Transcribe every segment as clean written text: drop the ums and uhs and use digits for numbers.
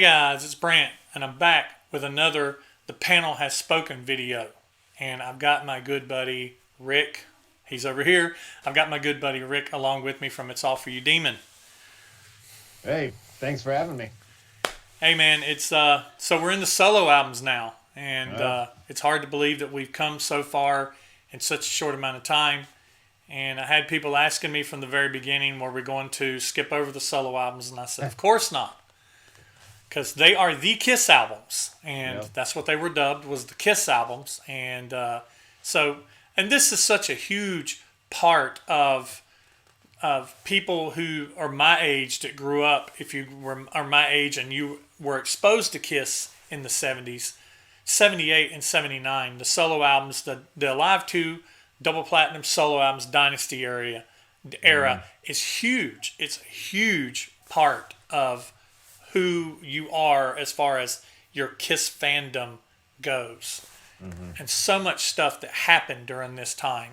Hey guys, it's Brant, and I'm back with another The Panel Has Spoken video. And I've got my good buddy Rick. He's over here. I've got my good buddy Rick along with me from It's All For You Demon. Hey, thanks for having me. Hey man, it's so we're in the solo albums now, and Well, it's hard to believe that we've come so far in such a short amount of time. And I had people asking me from the very beginning, were we going to skip over the solo albums? And I said, of course not, because they are the Kiss albums, and yep. that's what they were dubbed, was the Kiss albums. And so, and this is such a huge part of people who are my age that grew up. If you were are my age and you were exposed to Kiss in the 70s, 78 and 79, the solo albums, the Alive 2 double platinum solo albums Dynasty era is huge. It's a huge part of who you are as far as your Kiss fandom goes. And so much stuff that happened during this time.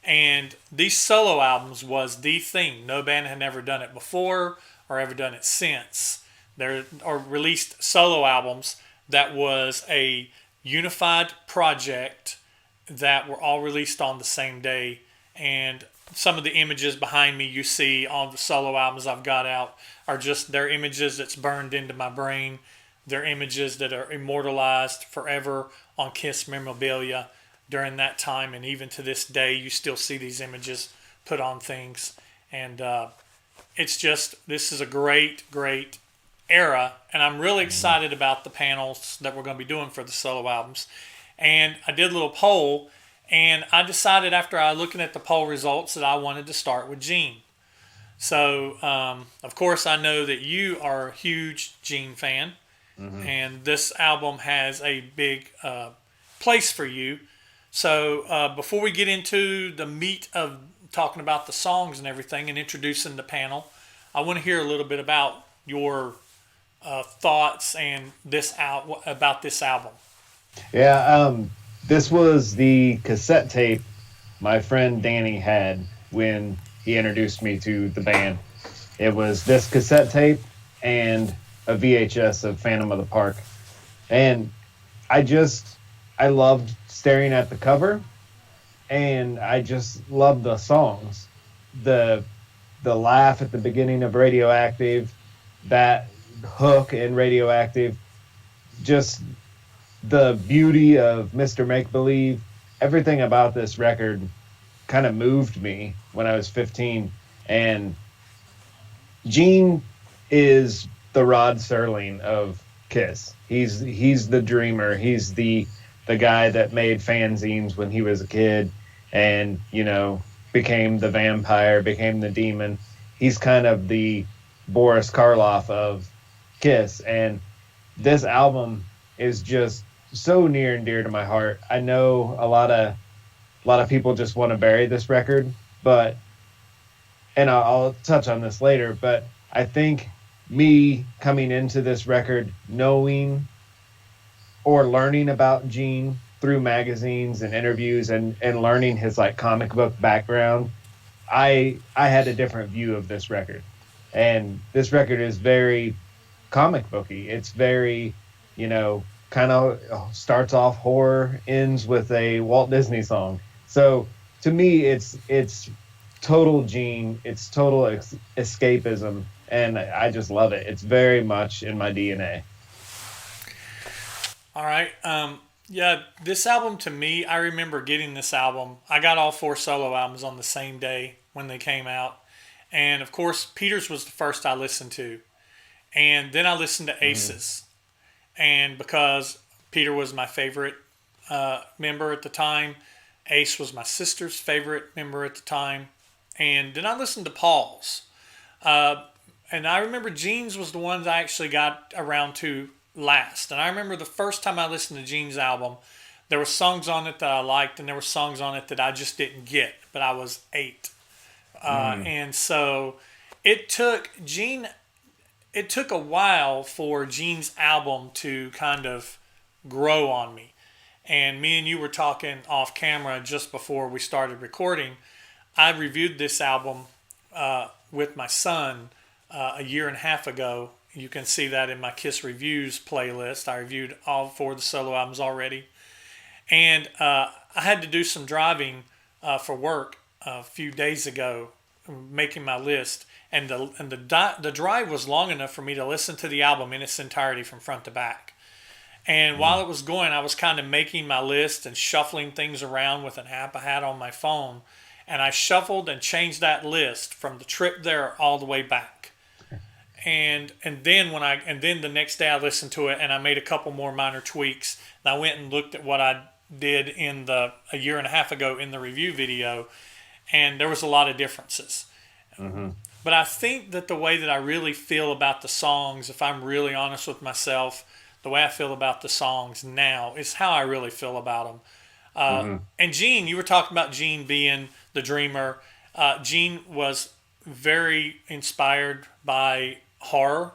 And these solo albums was the thing. No band had ever done it before or ever done it since. There are released solo albums that was a unified project that were all released on the same day. And some of the images behind me you see on the solo albums I've got out are just their images that's burned into my brain. They're images that are immortalized forever on Kiss memorabilia during that time. And even to this day, you still see these images put on things. And it's just, this is a great, great era. And I'm really excited about the panels that we're going to be doing for the solo albums. And I did a little poll, and I decided after I looking at the poll results that I wanted to start with Gene. So, of course, I know that you are a huge Gene fan, and this album has a big place for you. So, before we get into the meat of talking about the songs and everything and introducing the panel, I want to hear a little bit about your thoughts and about this album. Yeah, this was the cassette tape my friend Danny had when he introduced me to the band. It was this cassette tape and a VHS of Phantom of the Park. And I loved staring at the cover, and I just loved the songs. The laugh at the beginning of Radioactive, that hook in Radioactive, just the beauty of Mr. Make Believe, everything about this record kind of moved me when I was 15. And Gene is the Rod Serling of Kiss. He's the dreamer. He's the guy that made fanzines when he was a kid and, became the vampire, became the demon. He's kind of the Boris Karloff of Kiss. And this album is just so near and dear to my heart. I know a lot of people just want to bury this record, and I'll touch on this later, but I think me coming into this record knowing or learning about Gene through magazines and interviews and learning his like comic book background, I had a different view of this record. And this record is very comic booky. It's very, kind of starts off horror, ends with a Walt Disney song. So to me, it's total Gene. It's total escapism, and I just love it. It's very much in my DNA. All right. Yeah, this album to me, I remember getting this album. I got all four solo albums on the same day when they came out. And of course, Peter's was the first I listened to. And then I listened to Ace's. And because Peter was my favorite member at the time, Ace was my sister's favorite member at the time. And then I listened to Paul's. And I remember Gene's was the one that I actually got around to last. And I remember the first time I listened to Gene's album, there were songs on it that I liked, and there were songs on it that I just didn't get. But I was 8. And so it took Gene. It took a while for Gene's album to kind of grow on me. And me and you were talking off camera just before we started recording. I reviewed this album with my son a year and a half ago you can see that in my Kiss Reviews playlist. I reviewed all 4 of the solo albums already. And I had to do some driving for work a few days ago, making my list. And the drive was long enough for me to listen to the album in its entirety from front to back. And while it was going, I was kind of making my list and shuffling things around with an app I had on my phone. And I shuffled and changed that list from the trip there all the way back. And then the next day I listened to it and I made a couple more minor tweaks. And I went and looked at what I did a year and a half ago in the review video, and there was a lot of differences. Mm-hmm. But I think that the way that I really feel about the songs, if I'm really honest with myself, the way I feel about the songs now is how I really feel about them. And Gene, you were talking about Gene being the dreamer. Gene was very inspired by horror,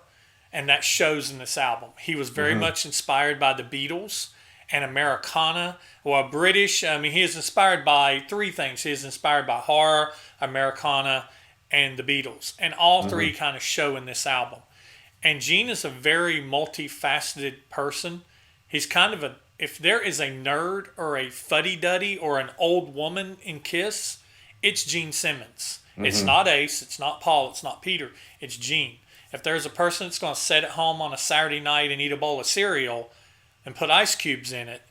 and that shows in this album. He was very much inspired by the Beatles and Americana. Well, British, he is inspired by 3 things. He is inspired by horror, Americana, and the Beatles. And all 3 kind of show in this album. And Gene is a very multifaceted person. He's kind of if there is a nerd or a fuddy-duddy or an old woman in Kiss, it's Gene Simmons. It's not Ace, it's not Paul, it's not Peter, it's Gene. If there's a person that's going to sit at home on a Saturday night and eat a bowl of cereal and put ice cubes in it,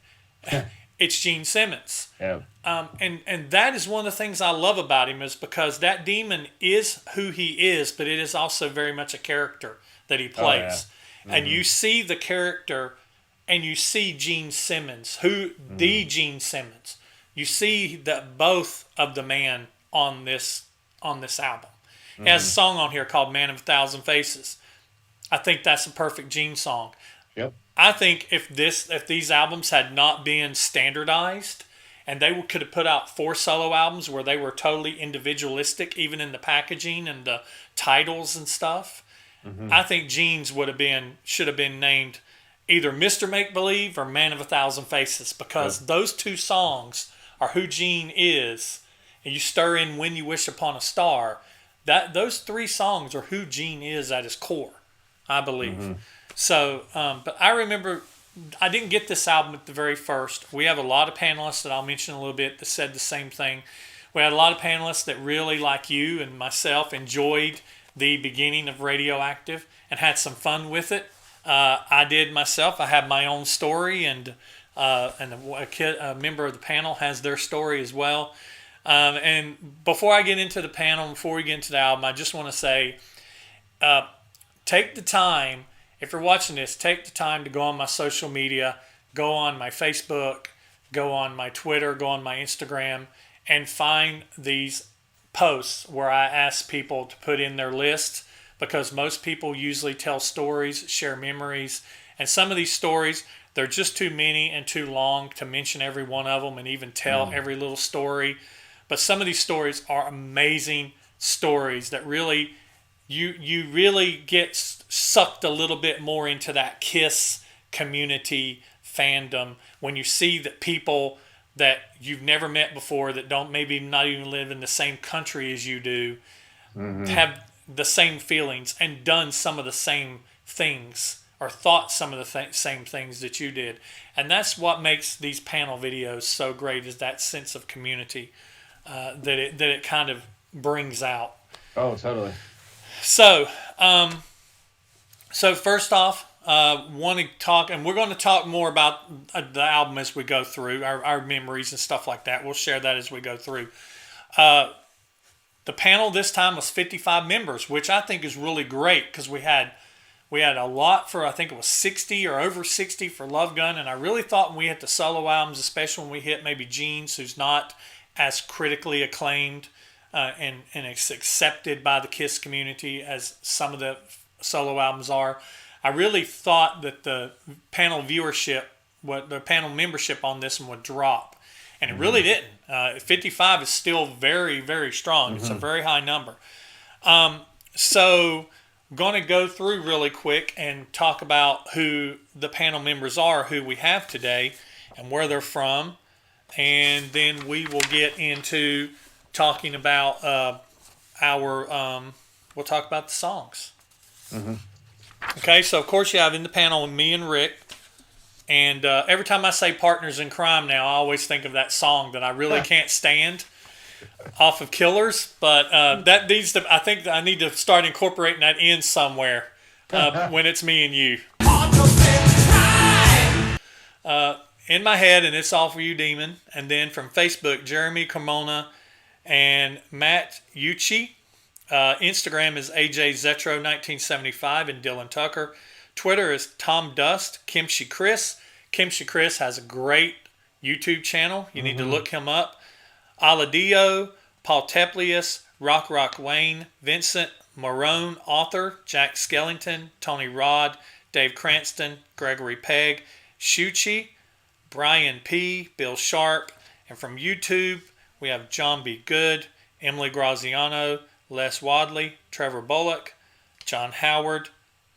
it's Gene Simmons. Yeah. And that is one of the things I love about him, is because that demon is who he is, but it is also very much a character that he plays. And you see the character and you see Gene Simmons, the Gene Simmons. You see that both of the man on this album. He has a song on here called Man of a Thousand Faces. I think that's a perfect Gene song. Yep. I think if these albums had not been standardized, and they could have put out 4 solo albums where they were totally individualistic, even in the packaging and the titles and stuff, I think Gene's should have been named either Mr. Make Believe or Man of a Thousand Faces, because those 2 songs are who Gene is. And you stir in When You Wish Upon a Star. Those 3 songs are who Gene is at his core, I believe. So, but I remember I didn't get this album at the very first. We have a lot of panelists that I'll mention a little bit that said the same thing. We had a lot of panelists that really, like you and myself, enjoyed the beginning of Radioactive and had some fun with it. I did myself. I have my own story, and a member of the panel has their story as well. And before I get into the panel, before we get into the album, I just want to say, take the time. If you're watching this, take the time to go on my social media, go on my Facebook, go on my Twitter, go on my Instagram, and find these posts where I ask people to put in their list, because most people usually tell stories, share memories, and some of these stories, they're just too many and too long to mention every one of them and even tell every little story. But some of these stories are amazing stories that really, you really get sucked a little bit more into that Kiss community fandom when you see that people that you've never met before, that don't maybe not even live in the same country as you do, have the same feelings and done some of the same things, or thought some of the same things that you did. And that's what makes these panel videos so great, is that sense of community that it kind of brings out. Oh, totally. So, first off, want to talk, and we're going to talk more about the album as we go through, our memories and stuff like that. We'll share that as we go through. The panel this time was 55 members, which I think is really great, because we had a lot for, I think it was 60 or over 60 for Love Gun, and I really thought when we hit the solo albums, especially when we hit maybe Gene's, who's not as critically acclaimed and it's accepted by the Kiss community as some of the solo albums are, I really thought that the panel viewership, the panel membership on this one would drop. And it really didn't. 55 is still very, very strong. It's a very high number. So I'm going to go through really quick and talk about who the panel members are, who we have today, and where they're from. And then we will get into talking about we'll talk about the songs. Okay, so of course you have in the panel me and Rick. And every time I say partners in crime now, I always think of that song that I really can't stand off of Killers. But that needs to, I think that I need to start incorporating that in somewhere when it's me and you. In my head, and it's all for you, Demon. And then from Facebook, Jeremy Carmona and Matt Ucci. Instagram is AJ Zetro 1975 and Dylan Tucker. Twitter is Tom Dust, Kimchi Chris. Kimchi Chris has a great YouTube channel. You need to look him up. Aladio, Paul Teplius, Rock Wayne, Vincent Marone, author, Jack Skellington, Tony Rod, Dave Cranston, Gregory Pegg, Shuchi, Brian P., Bill Sharp, and from YouTube we have John B. Good, Emily Graziano, Les Wadley, Trevor Bullock, John Howard,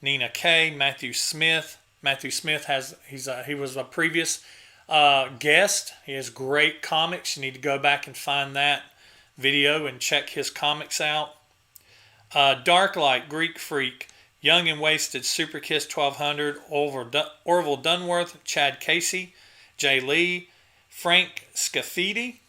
Nina Kay, Matthew Smith. Matthew Smith he was a previous guest. He has great comics. You need to go back and find that video and check his comics out. Darklight, Greek Freak, Young and Wasted, Super Kiss 1200, Orville Dunworth, Chad Casey, Jay Lee, Frank Scafidi,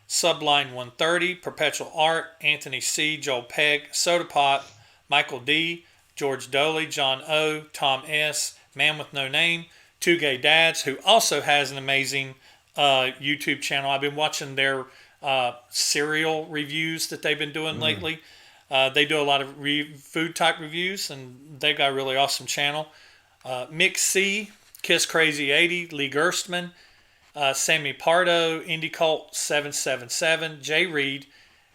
Subline 130, Perpetual Art, Anthony C., Joel Pegg, Soda Pop, Michael D., George Doley, John O., Tom S., Man with No Name, Two Gay Dads, who also has an amazing YouTube channel. I've been watching their cereal reviews that they've been doing lately. They do a lot of food type reviews, and they've got a really awesome channel. Mick C., Kiss Crazy 80, Lee Gerstmann, Sammy Pardo, Indie Cult 777, Jay Reed,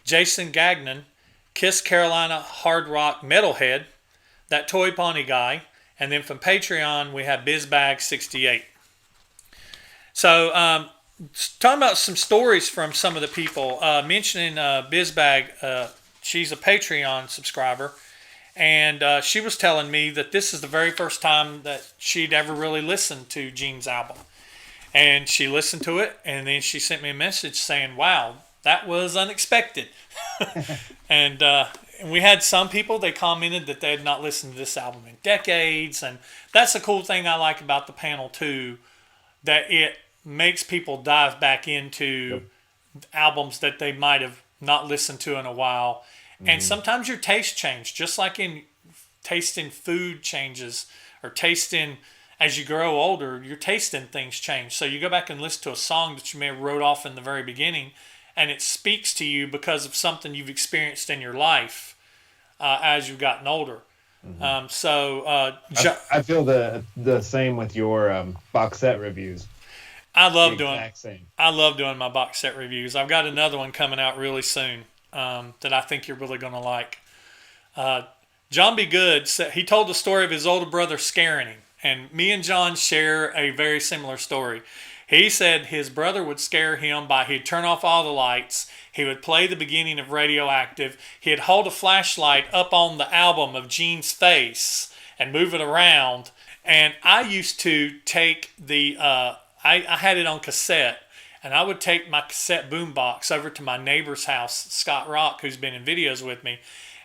Jason Gagnon, Kiss Carolina Hard Rock Metalhead, That Toy Pony Guy, and then from Patreon we have BizBag68. So talking about some stories from some of the people, mentioning BizBag, she's a Patreon subscriber, and she was telling me that this is the very first time that she'd ever really listened to Gene's album. And she listened to it, and then she sent me a message saying, wow, that was unexpected. And we had some people, they commented that they had not listened to this album in decades. And that's the cool thing I like about the panel, too, that it makes people dive back into albums that they might have not listened to in a while. And sometimes your taste changes, just like in tasting food changes, or tasting, as you grow older, your taste in things change. So you go back and listen to a song that you may have wrote off in the very beginning, and it speaks to you because of something you've experienced in your life as you've gotten older. I feel the same with your box set reviews. I love doing my box set reviews. I've got another one coming out really soon that I think you're really going to like. John B. Good said he told the story of his older brother scaring him, and me and John share a very similar story. He said his brother would scare him by he'd turn off all the lights. He would play the beginning of Radioactive. He'd hold a flashlight up on the album of Gene's face and move it around. And I used to take I had it on cassette, and I would take my cassette boombox over to my neighbor's house, Scott Rock, who's been in videos with me,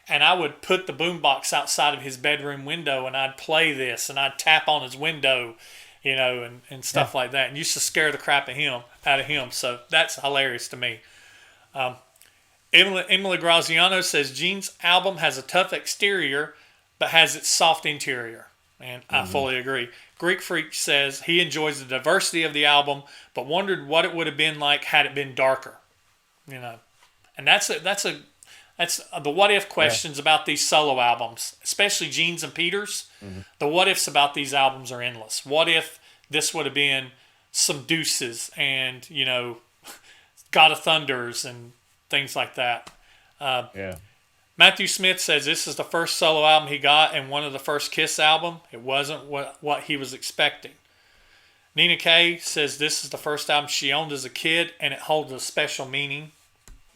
and I would put the boombox outside of his bedroom window, and I'd play this, and I'd tap on his window, and stuff like that, and used to scare the crap out of him. So that's hilarious to me. Emily Graziano says Gene's album has a tough exterior, but has its soft interior, and I fully agree. Greek Freak says he enjoys the diversity of the album, but wondered what it would have been like had it been darker. And that's the what if questions about these solo albums, especially Gene's and Peter's. The what ifs about these albums are endless. What if this would have been some Deuces and God of Thunders and things like that. Matthew Smith says this is the first solo album he got and one of the first Kiss album. It wasn't what he was expecting. Nina Kay says this is the first album she owned as a kid and it holds a special meaning.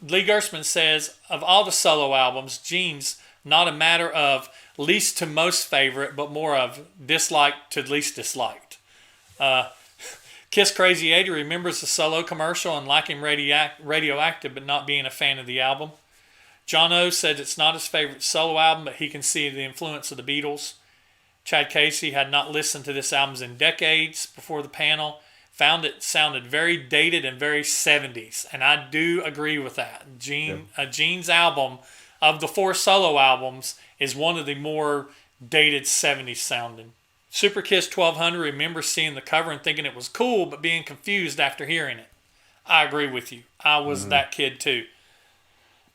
Lee Gerstmann says of all the solo albums, Gene's not a matter of least to most favorite, but more of disliked to least disliked. Kiss Crazy 80 remembers the solo commercial and liking Radioactive, but not being a fan of the album. John O said it's not his favorite solo album, but he can see the influence of the Beatles. Chad Casey had not listened to this album in decades before the panel. Found it sounded very dated and very 70s. And I do agree with that. Gene's album, of the 4 solo albums, is one of the more dated 70s sounding. Super Kiss 1200, remember seeing the cover and thinking it was cool, but being confused after hearing it. I agree with you. I was that kid too.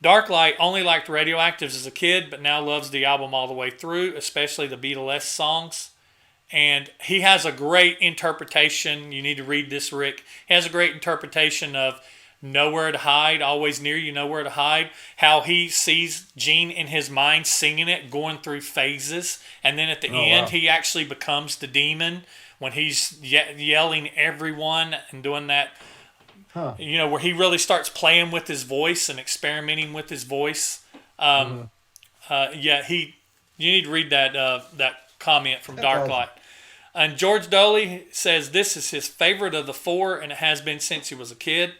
Darklight only liked Radioactives as a kid, but now loves the album all the way through, especially the Beatles songs. And he has a great interpretation. You need to read this, Rick. He has a great interpretation of Nowhere to Hide, Always Near You, Nowhere to Hide. How he sees Gene in his mind singing it, going through phases. And then at the end, he actually becomes the demon when he's yelling everyone and doing that. You know, where he really starts playing with his voice and experimenting with his voice. You need to read that comment from Darklight. And George Doley says this is his favorite of the 4, and it has been since he was a kid.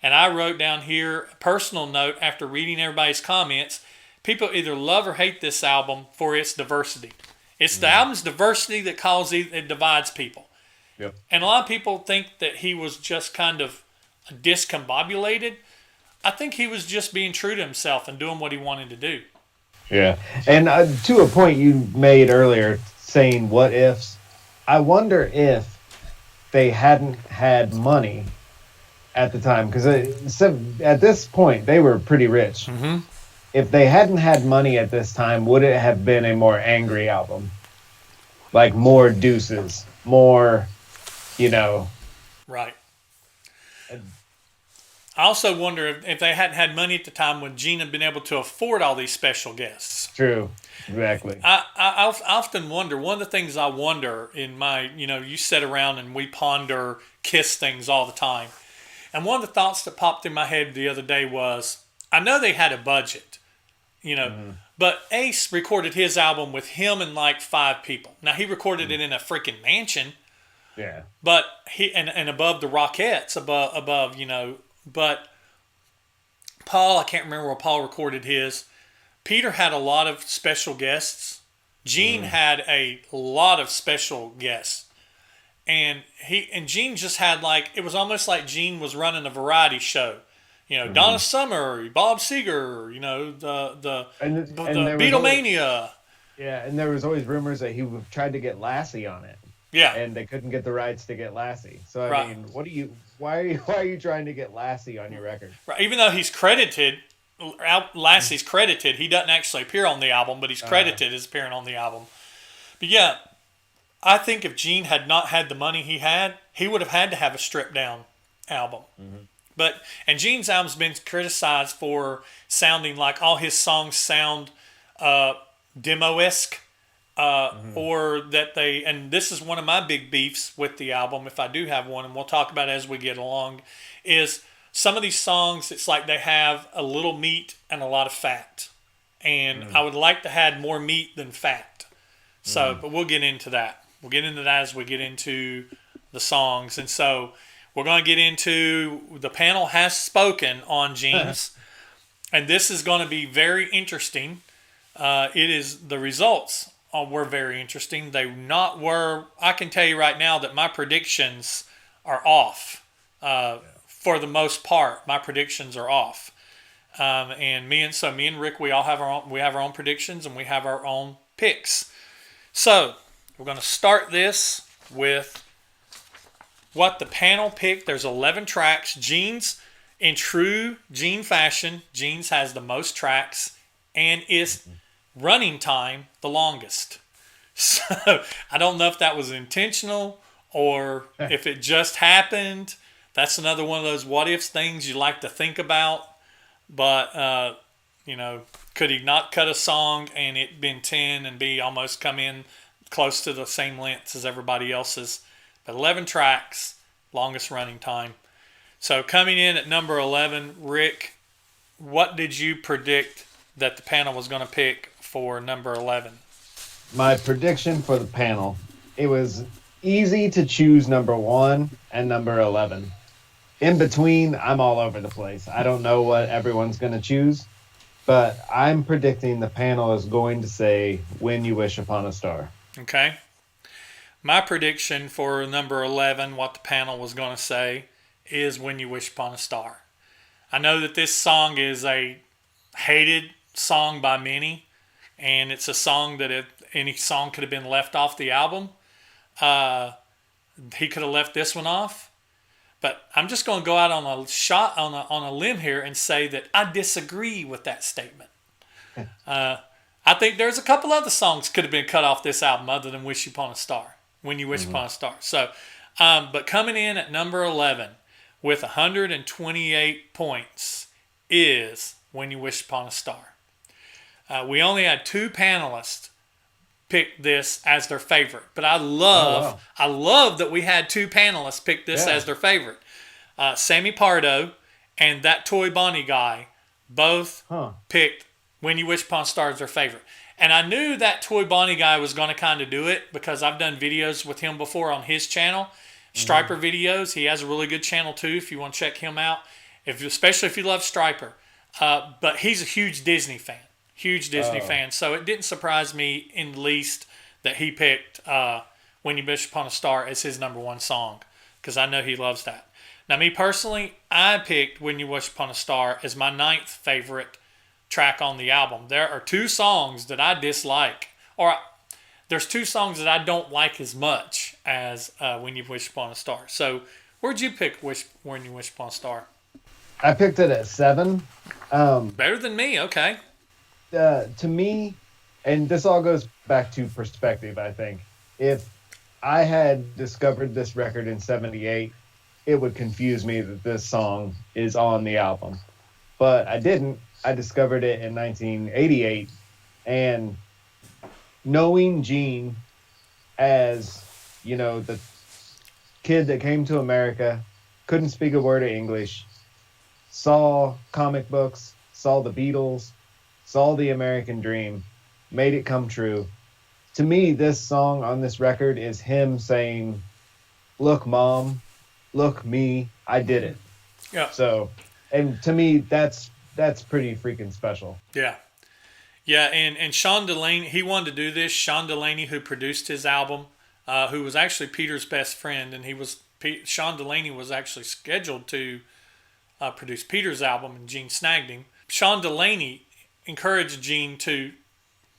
And I wrote down here a personal note after reading everybody's comments. People either love or hate this album for its diversity. It's the album's diversity that it divides people. Yep. And a lot of people think that he was just kind of discombobulated. I think he was just being true to himself and doing what he wanted to do. Yeah. And to a point you made earlier saying what ifs, I wonder if they hadn't had money at the time, because at this point they were pretty rich. Mm-hmm. If they hadn't had money at this time, would it have been a more angry album? Like more deuces, more, Right. I also wonder if they hadn't had money at the time, would Gene have been able to afford all these special guests? True. Exactly. I often wonder, one of the things I wonder in my, you sit around and we ponder Kiss things all the time. And one of the thoughts that popped in my head the other day was, I know they had a budget, but Ace recorded his album with him and like 5 people. Now, he recorded it in a freaking mansion. Yeah. But and above the Rockettes, above, but Paul, I can't remember where Paul recorded his. Peter had a lot of special guests. Gene had a lot of special guests. And Gene just had it was almost like Gene was running a variety show. Donna Summer, Bob Seger, the Beatlemania. Yeah, and there was always rumors that he tried to get Lassie on it. Yeah. And they couldn't get the rights to get Lassie. So I mean, why are you trying to get Lassie on your record? Right. Even though he's credited, Lassie's credited, he doesn't actually appear on the album, but he's credited as appearing on the album. But yeah, I think if Gene had not had the money he would have had to have a stripped down album. Mm-hmm. And Gene's album's been criticized for sounding like all his songs sound demo-esque. Or that and this is one of my big beefs with the album, if I do have one, and we'll talk about it as we get along, is some of these songs, it's like they have a little meat and a lot of fat. And I would like to have more meat than fat. So, but we'll get into that. We'll get into that as we get into the songs. And so we're going to get into, the panel has spoken on Gene's, and this is going to be very interesting. It is the results were very interesting. I can tell you right now that my predictions are off. For the most part, my predictions are off. And me and Rick, we have our own predictions and we have our own picks. So we're going to start this with what the panel picked. There's 11 tracks. Gene's, in true Gene fashion, Gene's has the most tracks and is running time the longest. So I don't know if that was intentional or if it just happened. That's another one of those what ifs things you like to think about. But could he not cut a song and it been 10 and be almost come in close to the same length as everybody else's? But 11 tracks, longest running time. So coming in at number 11, Rick, what did you predict that the panel was going to pick for number 11? My prediction for the panel, it was easy to choose number 1 and number 11. In between, I'm all over the place. I don't know what everyone's going to choose, but I'm predicting the panel is going to say When You Wish Upon a Star. Okay. My prediction for number 11, what the panel was going to say, is When You Wish Upon a Star. I know that this song is a hated song by many, and it's a song that if any song could have been left off the album, he could have left this one off. But I'm just going to go out on a shot on a limb here and say that I disagree with that statement. I think there's a couple other songs could have been cut off this album other than "Wish Upon a Star," "When You Wish Upon a Star." So, but coming in at number 11 with 128 points is "When You Wish Upon a Star." We only had 2 panelists pick this as their favorite, but I love that we had 2 panelists pick this as their favorite. Sammy Pardo and that Toy Bonnie guy both picked "When You Wish Upon a Star" as their favorite. And I knew that Toy Bonnie guy was going to kind of do it because I've done videos with him before on his channel, Striper videos. He has a really good channel too if you want to check him out, especially if you love Striper. But he's a huge Disney fan. Huge Disney fan. So it didn't surprise me in the least that he picked "When You Wish Upon a Star" as his number 1 song because I know he loves that. Now, me personally, I picked "When You Wish Upon a Star" as my 9th favorite track on the album. There are 2 songs that I dislike, or there's 2 songs that I don't like as much as "When You Wish Upon a Star." So where'd you pick "When You Wish Upon a Star"? I picked it at 7. Better than me, okay. To me, and this all goes back to perspective, I think. If I had discovered this record in 78, it would confuse me that this song is on the album. But I didn't. I discovered it in 1988. And knowing Gene as, the kid that came to America, couldn't speak a word of English, saw comic books, saw the Beatles, saw the American dream, made it come true. To me, this song on this record is him saying, "Look, Mom, look me, I did it." Yeah. So, and to me, that's pretty freaking special. Yeah. Yeah, and Sean Delaney, he wanted to do this. Sean Delaney, who produced his album, who was actually Peter's best friend, and Sean Delaney was actually scheduled to produce Peter's album, and Gene snagged him. Sean Delaney encouraged Gene to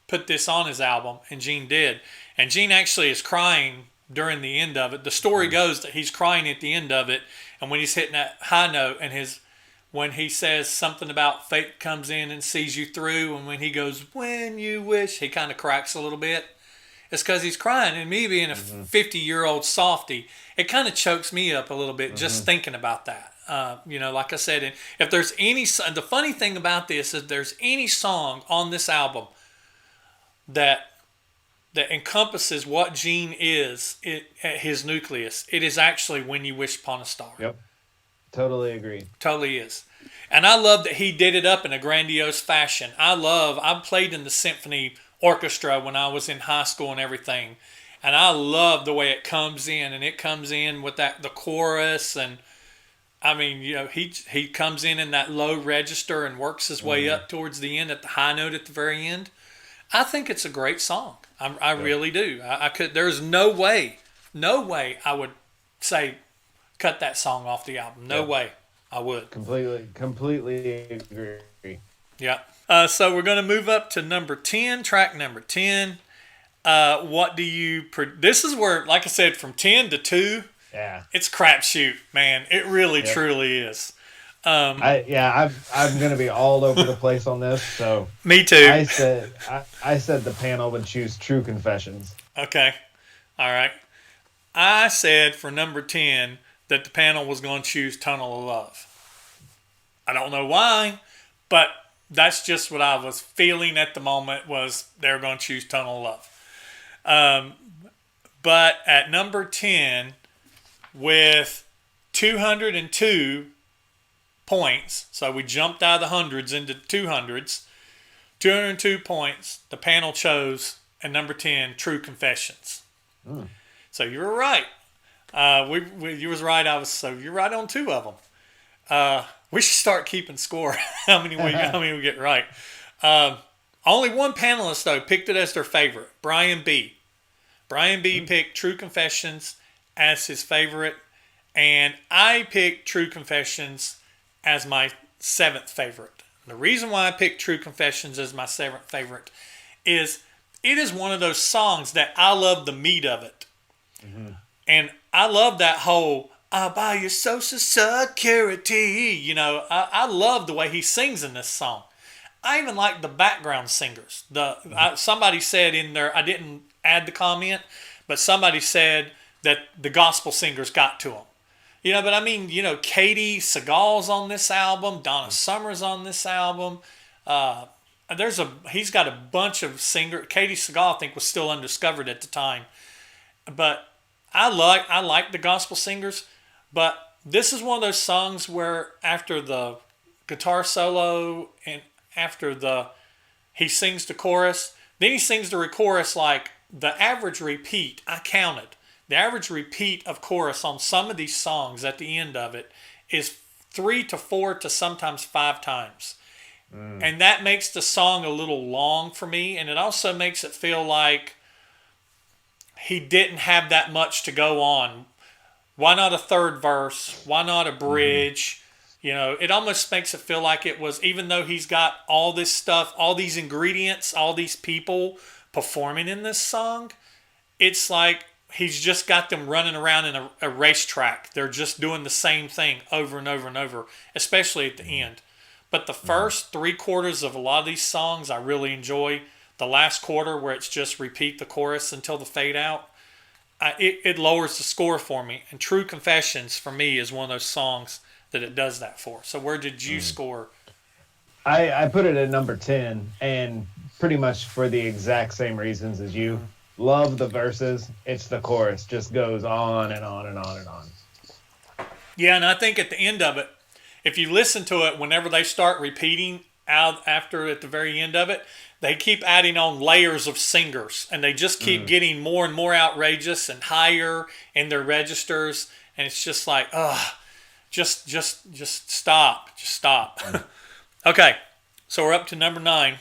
put this on his album, and Gene did. And Gene actually is crying during the end of it. The story goes that he's crying at the end of it, and when he's hitting that high note, and when he says something about fate comes in and sees you through, and when he goes, "When you wish," he kind of cracks a little bit. It's because he's crying, and me being a 50-year-old softy, it kind of chokes me up a little bit just thinking about that. Like I said, if there's the funny thing about this is there's any song on this album that encompasses what Gene is at his nucleus, it is actually "When You Wish Upon a Star." Yep. Totally agree. Totally is. And I love that he did it up in a grandiose fashion. I played in the symphony orchestra when I was in high school and everything. And I love the way it comes in, and it comes in with the chorus, and I mean, he comes in that low register and works his way up towards the end at the high note at the very end. I think it's a great song. I really do. There's no way I would say cut that song off the album. No way I would. Completely agree. Yeah. So we're going to move up to number 10, track number 10. What do you... This is where, like I said, from 10 to 2, it's crapshoot, man. It really, truly is. I'm going to be all over the place on this. So me too. I said the panel would choose "True Confessions." Okay. All right. I said for number 10 that the panel was going to choose "Tunnel of Love." I don't know why, but that's just what I was feeling at the moment was they're going to choose "Tunnel of Love." But at number 10, with 202 points, so we jumped out of the hundreds into 200s, 202 points, the panel chose at number 10, "True Confessions." So you were right. You was right. You're right on 2 of them. We should start keeping score. how many we get right. Only one panelist though picked it as their favorite. Brian B. Brian B picked True Confessions as his favorite, and I picked True Confessions as my seventh favorite. The reason why I picked True Confessions as my seventh favorite is it is one of those songs that I love the meat of it. And I love that whole, I'll buy your social security. You know, I love the way he sings in this song. I even like the background singers. Somebody said in there, I didn't add the comment, but somebody said that the gospel singers got to him. You know, but I mean, you know, Katie Seagal's on this album, Donna Summer's on this album. He's got a bunch of singers. Katie Seagal, I think, was still undiscovered at the time. But I like the gospel singers, but this is one of those songs where after the guitar solo and after he sings the chorus, then he sings the chorus. Like the average repeat, I counted. The average repeat of chorus on some of these songs at the end of it is 3 to 4 to sometimes 5 times. And that makes the song a little long for me, and it also makes it feel like he didn't have that much to go on. Why not a third verse? Why not a bridge? You know, it almost makes it feel like it was, even though he's got all this stuff, all these ingredients, all these people performing in this song, it's like he's just got them running around in a racetrack. They're just doing the same thing over and over and over, especially at the end. But the first 3/4 of a lot of these songs I really enjoy. The last quarter where it's just repeat the chorus until the fade out, it lowers the score for me. And True Confessions for me is one of those songs that it does that for. So where did you score? I put it at number 10, and pretty much for the exact same reasons as you. Love the verses. It's the chorus. Just goes on and on and on and on. Yeah, and I think at the end of it, if you listen to it, whenever they start repeating out after at the very end of it, they keep adding on layers of singers, and they just keep getting more and more outrageous and higher in their registers, and it's just like, just stop, just stop. Okay, so we're up to number 9.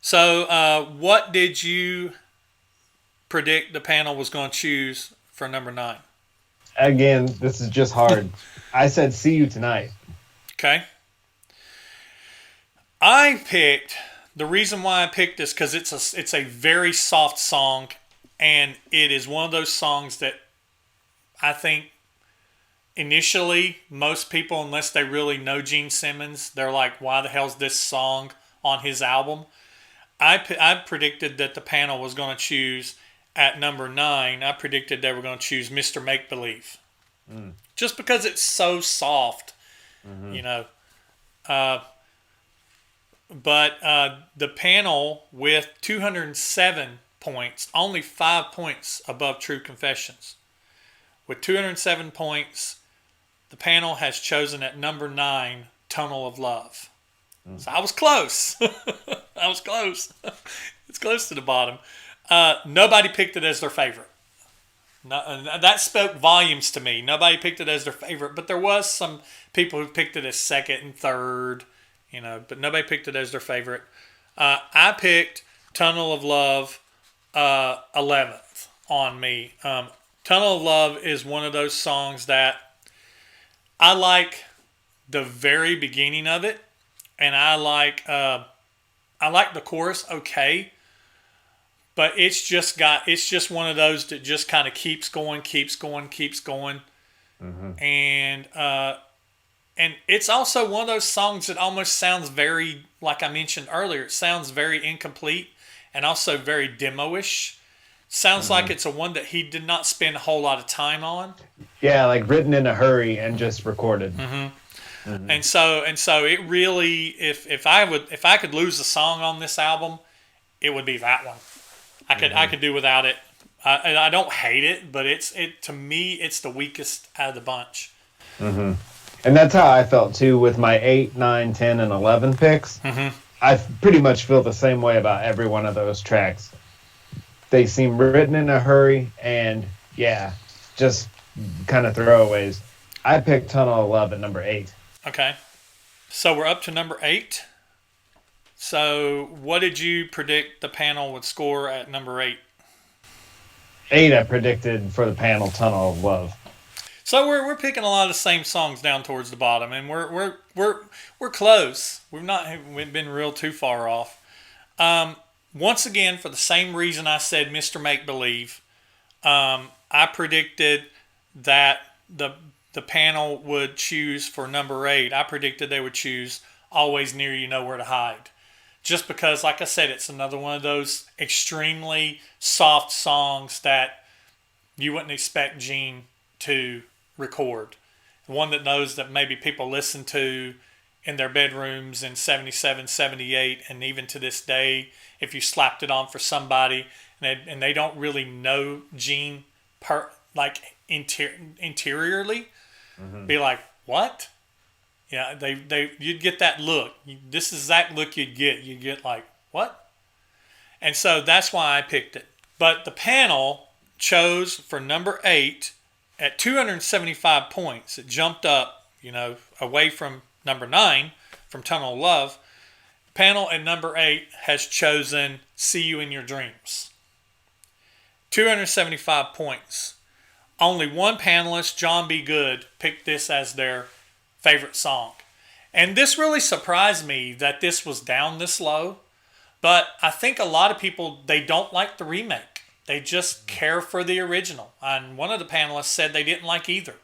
So, what did you predict the panel was going to choose for number 9? Again, this is just hard. I said "See You Tonight." Okay. I picked, the reason why I picked this because it's a very soft song, and it is one of those songs that I think initially most people, unless they really know Gene Simmons, they're like, why the hell's this song on his album? I predicted that the panel was going to choose at number 9. I predicted they were going to choose Mr. Make Believe. Just because it's so soft, you know. But the panel with 207 points, only 5 points above True Confessions. With 207 points, the panel has chosen at number 9, Tunnel of Love. So I was close. I was close. It's close to the bottom. Nobody picked it as their favorite. That spoke volumes to me. Nobody picked it as their favorite, but there was some people who picked it as second and third, you know, but nobody picked it as their favorite. I picked Tunnel of Love 11th on me. Tunnel of Love is one of those songs that I like the very beginning of it, and I like the chorus okay, but it's just one of those that just kind of keeps going, and it's also one of those songs that almost sounds very, like I mentioned earlier, it sounds very incomplete and also very demo-ish. Sounds like it's a one that he did not spend a whole lot of time on. Yeah, like written in a hurry and just recorded. And so it really, if I could lose a song on this album, it would be that one. I could do without it. I don't hate it, but to me it's the weakest out of the bunch. And that's how I felt too with my 8, 9, 10, and 11 picks. I pretty much feel the same way about every one of those tracks. They seem written in a hurry, and yeah, just kind of throwaways. I picked Tunnel of Love at number 8. Okay. So we're up to number 8. So what did you predict the panel would score at number 8? 8, I predicted for the panel Tunnel of Love. So we're picking a lot of the same songs down towards the bottom, and we're close. We've been real too far off. Once again, for the same reason I said Mr. Make Believe, I predicted that the panel would choose for number 8. I predicted they would choose Always Near You Know Where to Hide. Just because, like I said, it's another one of those extremely soft songs that you wouldn't expect Gene to record. One that knows that maybe people listen to in their bedrooms in 77, 78, and even to this day, if you slapped it on for somebody and they don't really know Gene interiorly, be like, what? Yeah, you'd get that look. This is that look you'd get. You'd get like, what? And so that's why I picked it. But the panel chose for number 8 at 275 points. It jumped up, away from number 9 from Tunnel of Love. Panel at number 8 has chosen See You in Your Dreams. 275 points. Only one panelist, John B. Good, picked this as their favorite song. And this really surprised me that this was down this low. But I think a lot of people, they don't like the remake. They just care for the original. And one of the panelists said they didn't like either.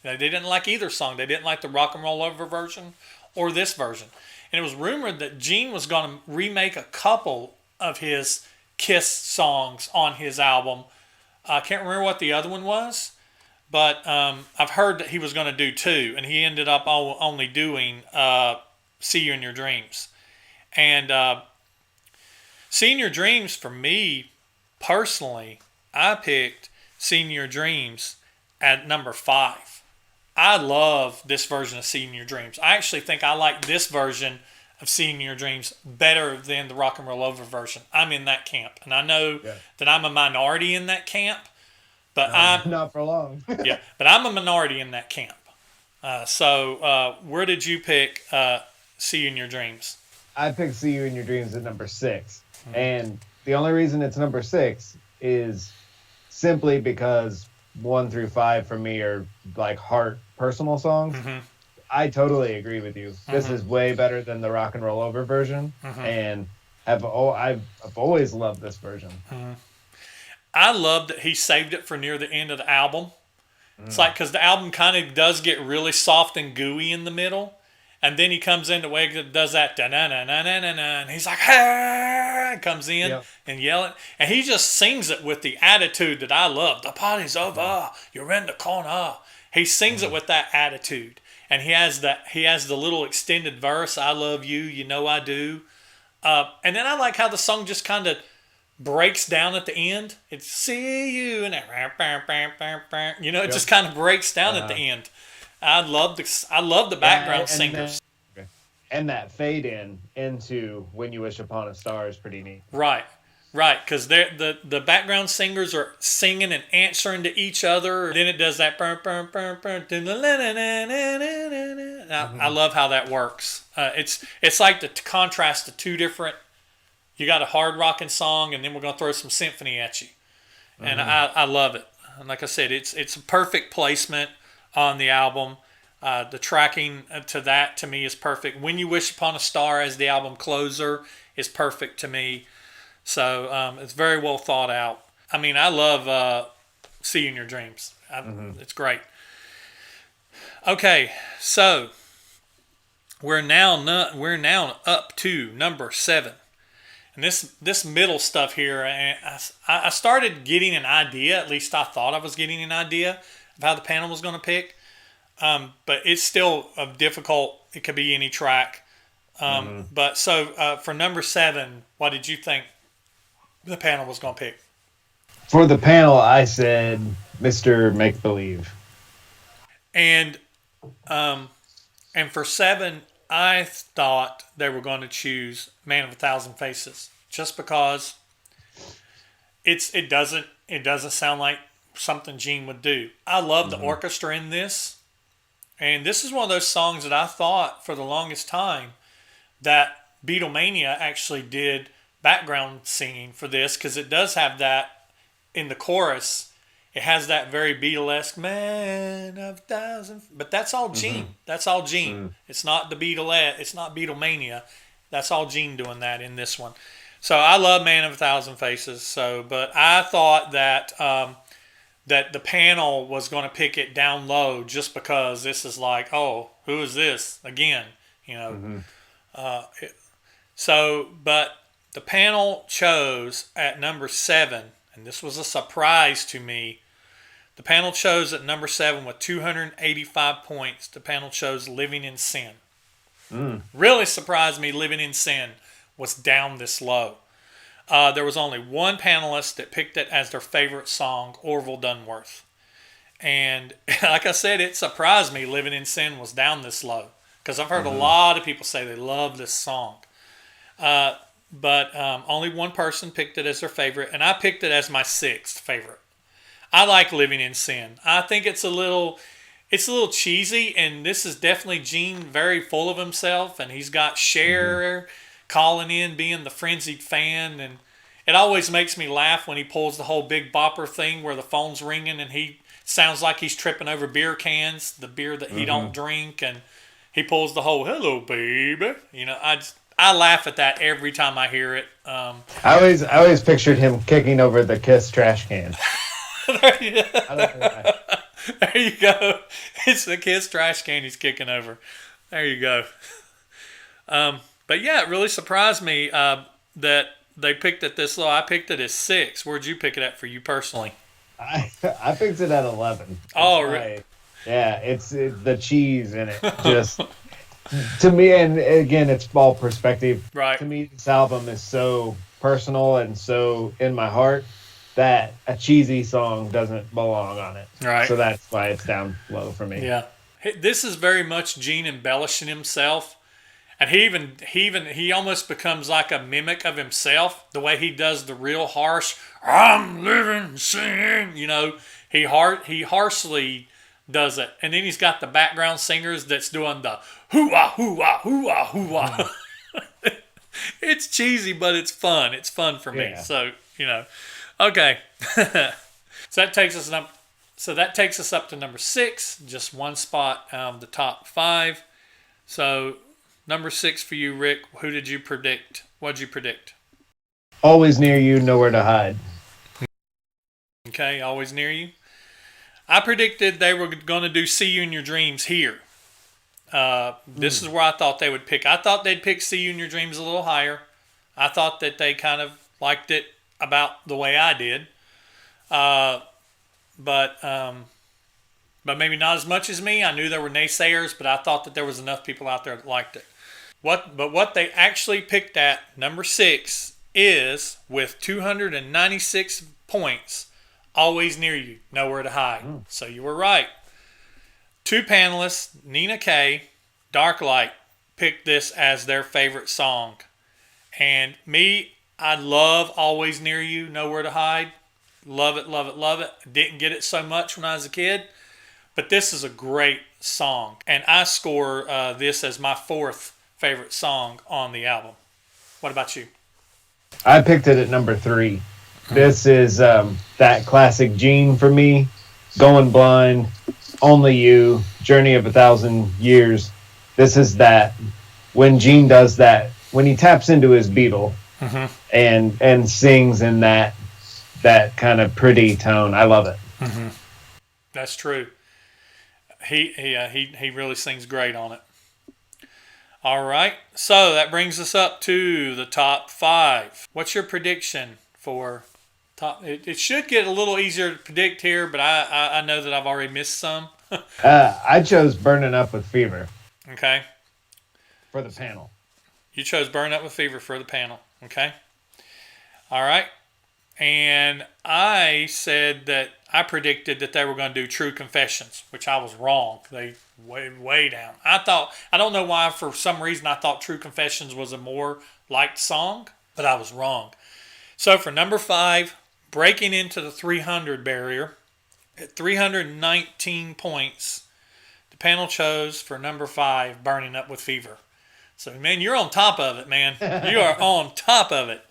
They didn't like either song. They didn't like the Rock and Roll Over version or this version. And it was rumored that Gene was going to remake a couple of his Kiss songs on his album. I can't remember what the other one was, but I've heard that he was going to do 2, and he ended up only doing See You in Your Dreams. And See You in Your Dreams, for me, personally, I picked See You in Your Dreams at number 5. I love this version of See You in Your Dreams. I actually think I like this version of See You in Your Dreams better than the Rock and Roll Over version. I'm in that camp. And I know that I'm a minority in that camp, but I'm not for long. yeah, but I'm a minority in that camp. So where did you pick See You in Your Dreams? I picked See You in Your Dreams at number 6. And the only reason it's number 6 is simply because 1 through 5 for me are like heart personal songs. I totally agree with you. This is way better than the Rock and Roll Over version, and I've always loved this version. I love that he saved it for near the end of the album. It's like, because the album kind of does get really soft and gooey in the middle, and then he comes in the way that does that da-na-na-na-na-na, and he's like, hey, comes in and yelling, and he just sings it with the attitude that I love. The party's over, you're in the corner. He sings it with that attitude, and he has the little extended verse, I love you, you know I do. And then I like how the song just kind of breaks down at the end. It's see you, and it just kind of breaks down at the end. I love the background singers. And that fade into When You Wish Upon a Star is pretty neat. Right, because the background singers are singing and answering to each other. Then it does that. I love how that works. It's like the contrast to two different. You got a hard rocking song, and then we're gonna throw some symphony at you, and I love it. And like I said, it's a perfect placement on the album. The tracking to that, to me, is perfect. When You Wish Upon a Star as the album closer is perfect to me. So it's very well thought out. I mean, I love See You in Your Dreams. It's great. Okay, so we're now up to number 7. And this middle stuff here, I started getting an idea, at least I thought I was getting an idea of how the panel was going to pick. But it's still difficult. It could be any track. But so for number 7, what did you think the panel was going to pick? For the panel, I said Mr. Make Believe. And for 7, I thought they were going to choose Man of a Thousand Faces, just because it doesn't sound like something Gene would do. I love the orchestra in this, and this is one of those songs that I thought for the longest time that Beatlemania actually did background singing for this, because it does have that in the chorus. It has that very Beatlesque "Man of a Thousand," but that's all Gene. That's all Gene. It's not the Beatles. It's not Beatlemania. That's all Gene doing that in this one. So I love "Man of a Thousand Faces." So, but I thought that that the panel was going to pick it down low just because this is like, oh, who is this again? You know. But the panel chose at number 7, and this was a surprise to me. The panel chose at number 7 with 285 points. The panel chose "Living in Sin." Really surprised me. "Living in Sin" was down this low. There was only one panelist that picked it as their favorite song, Orville Dunworth. And like I said, it surprised me "Living in Sin" was down this low because I've heard a lot of people say they love this song. But only one person picked it as their favorite, and I picked it as my 6th favorite. I like "Living in Sin." I think it's a little cheesy, and this is definitely Gene, very full of himself, and he's got Cher calling in, being the frenzied fan, and it always makes me laugh when he pulls the whole Big Bopper thing where the phone's ringing and he sounds like he's tripping over beer cans, the beer that he don't drink, and he pulls the whole "hello, baby." You know, I laugh at that every time I hear it. I always pictured him kicking over the Kiss trash can. There you go. I don't know why. There you go. It's the Kiss trash can he's kicking over. There you go. But yeah, it really surprised me that they picked it this low. I picked it as 6. Where'd you pick it at for you personally? I picked it at 11. Oh, really? Yeah, it's the cheese in it. Just to me, and again, it's all perspective. Right. To me, this album is so personal and so in my heart that a cheesy song doesn't belong on it. Right. So that's why it's down low for me. Yeah. This is very much Gene embellishing himself. And he almost becomes like a mimic of himself. The way he does the real harsh, "I'm living sin," you know, he harshly does it. And then he's got the background singers that's doing the hoo-ah, hoo-ah, hoo-ah, hoo-ah. It's cheesy, but it's fun. It's fun for me. Yeah. So, you know. Okay. So that takes us up to number 6, just one spot out of the top 5. So number 6 for you, Rick. Who did you predict? What did you predict? "Always Near You, Nowhere to Hide." Okay, "Always Near You." I predicted they were going to do "See You in Your Dreams" here. This is where I thought they would pick. I thought they'd pick "See You in Your Dreams" a little higher. I thought that they kind of liked it about the way I did. But maybe not as much as me. I knew there were naysayers, but I thought that there was enough people out there that liked it. What they actually picked at number 6 is, with 296 points, "Always Near You, Nowhere to Hide." So you were right. 2 panelists, Nina Kay, Dark Light, picked this as their favorite song. And me, I love "Always Near You, Nowhere to Hide." Love it, love it, love it. Didn't get it so much when I was a kid, but this is a great song. And I score this as my 4th favorite song on the album. What about you? I picked it at number 3. This is that classic Gene for me. "Going Blind," "Only You," "Journey of a Thousand Years." This is that when Gene does that, when he taps into his Beatle and sings in that kind of pretty tone. I love it. That's true. He really sings great on it. All right, so that brings us up to the top 5. What's your prediction for top? It should get a little easier to predict here, but I know that I've already missed some. I chose "Burning Up with Fever" Okay. for the panel. You chose "Burn Up with Fever" for the panel. Okay. All right. And I said that I predicted that they were going to do "True Confessions," which I was wrong. They way down. I don't know why, for some reason I thought "True Confessions" was a more liked song, but I was wrong. So for number 5, breaking into the 300 barrier at 319 points, the panel chose for number 5, "Burning Up with Fever." So, man, you're on top of it, man. You are on top of it.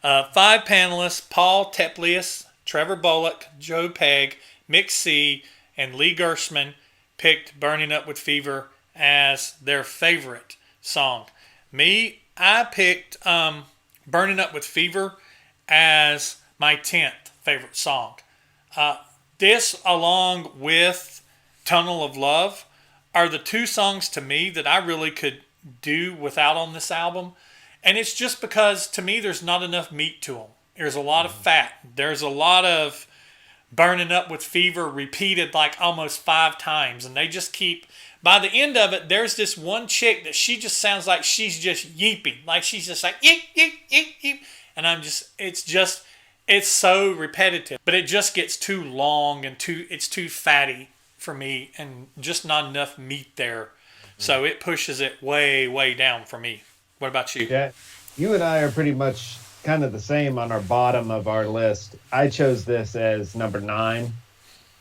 5 panelists: Paul Teplius, Trevor Bullock, Joe Pegg, Mick C., and Lee Gershman picked Burning Up with Fever as their favorite song. Me, I picked Burning Up with Fever as my 10th favorite song. This, along with Tunnel of Love, are the two songs to me that I really could do without on this album. And it's just because, to me, there's not enough meat to them. There's a lot of fat. There's a lot of Burning Up with Fever repeated like almost 5 times. And they just keep, by the end of it, there's this one chick that she just sounds like she's just yeeping. Like she's just like, yeep, yeep, yeep, yeep. And it's so repetitive. But it just gets too long and it's too fatty for me and just not enough meat there. So it pushes it way, way down for me. What about you? Yeah, you and I are pretty much kind of the same on our bottom of our list. I chose this as number 9.